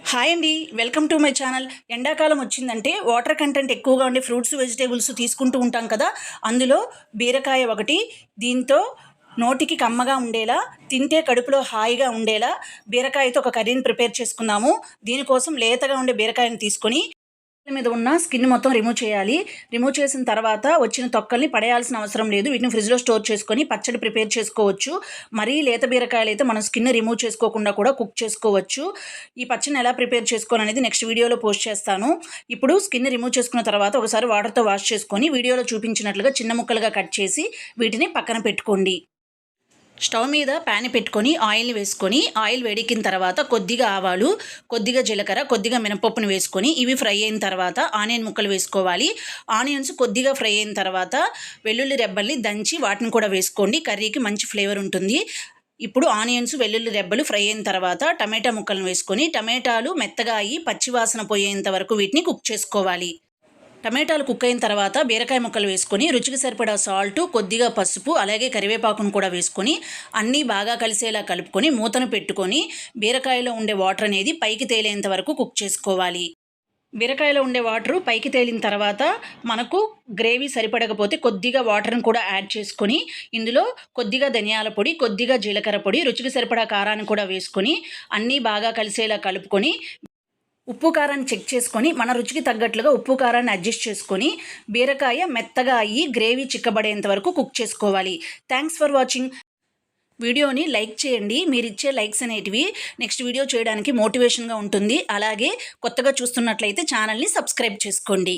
Hi అండి, welcome to my channel. ఎండాకాలం వచ్చిందంటే వాటర్ కంటెంట్ ఎక్కువగా ఉండే ఫ్రూట్స్ వెజిటేబుల్స్ తీసుకుంటూ ఉంటాం కదా. అందులో బీరకాయ ఒకటి. దీంతో నోటికి కమ్మగా ఉండేలా, తింటే కడుపులో హాయిగా ఉండేలా బీరకాయతో ఒక కర్రీని ప్రిపేర్ చేసుకుందాము. దీనికోసం లేతగా ఉండే బీరకాయను తీసుకొని మీద ఉన్న స్కిన్ మొత్తం రిమూవ్ చేయాలి. రిమూవ్ చేసిన తర్వాత వచ్చిన తొక్కల్ని పడేయాల్సిన అవసరం లేదు. వీటిని ఫ్రిడ్జ్లో స్టోర్ చేసుకొని పచ్చడి ప్రిపేర్ చేసుకోవచ్చు. మరీ లేత బీరకాయలు అయితే మనం స్కిన్ రిమూవ్ చేసుకోకుండా కూడా కుక్ చేసుకోవచ్చు. ఈ పచ్చడిని ఎలా ప్రిపేర్ చేసుకోవాలనేది నెక్స్ట్ వీడియోలో పోస్ట్ చేస్తాను. ఇప్పుడు స్కిన్ రిమూవ్ చేసుకున్న తర్వాత ఒకసారి వాటర్తో వాష్ చేసుకొని వీడియోలో చూపించినట్లుగా చిన్న ముక్కలుగా కట్ చేసి వీటిని పక్కన పెట్టుకోండి. స్టవ్ మీద ప్యాన్ పెట్టుకొని ఆయిల్ని వేసుకొని ఆయిల్ వేడెక్కిన తర్వాత కొద్దిగా ఆవాలు, కొద్దిగా జీలకర్ర, కొద్దిగా మినపప్పును వేసుకొని ఇవి ఫ్రై అయిన తర్వాత ఆనియన్ ముక్కలు వేసుకోవాలి. ఆనియన్స్ కొద్దిగా ఫ్రై అయిన తర్వాత వెల్లుల్లి రెబ్బల్ని దంచి వాటిని కూడా వేసుకోండి. కర్రీకి మంచి ఫ్లేవర్ ఉంటుంది. ఇప్పుడు ఆనియన్స్, వెల్లుల్లి రెబ్బలు ఫ్రై అయిన తర్వాత టమాటా ముక్కలను వేసుకొని టమాటాలు మెత్తగా అయ్యి పచ్చివాసన పోయేంత వరకు వీటిని కుక్ చేసుకోవాలి. టమాటాలు కుక్ అయిన తర్వాత బీరకాయ ముక్కలు వేసుకొని రుచికి సరిపడా సాల్ట్, కొద్దిగా పసుపు, అలాగే కరివేపాకును కూడా వేసుకొని అన్నీ బాగా కలిసేలా కలుపుకొని మూతను పెట్టుకొని బీరకాయలో ఉండే వాటర్ అనేది పైకి తేలేంత వరకు కుక్ చేసుకోవాలి. బీరకాయలో ఉండే వాటరు పైకి తేలిన తర్వాత మనకు గ్రేవీ సరిపడకపోతే కొద్దిగా వాటర్ని కూడా యాడ్ చేసుకొని ఇందులో కొద్దిగా ధనియాల పొడి, కొద్దిగా జీలకర్ర పొడి, రుచికి సరిపడా కారాన్ని కూడా వేసుకొని అన్నీ బాగా కలిసేలా కలుపుకొని ఉప్పు కారాన్ని చెక్ చేసుకొని మన రుచికి తగ్గట్లుగా ఉప్పు కారాన్ని అడ్జస్ట్ చేసుకొని బీరకాయ మెత్తగా అయ్యి గ్రేవీ చిక్కబడేంత వరకు కుక్ చేసుకోవాలి. Thanks for watching. వీడియోని లైక్ చేయండి. మీరు ఇచ్చే లైక్స్ అనేటివి నెక్స్ట్ వీడియో చేయడానికి మోటివేషన్గా ఉంటుంది. అలాగే కొత్తగా చూస్తున్నట్లయితే ఛానల్ని సబ్స్క్రైబ్ చేసుకోండి.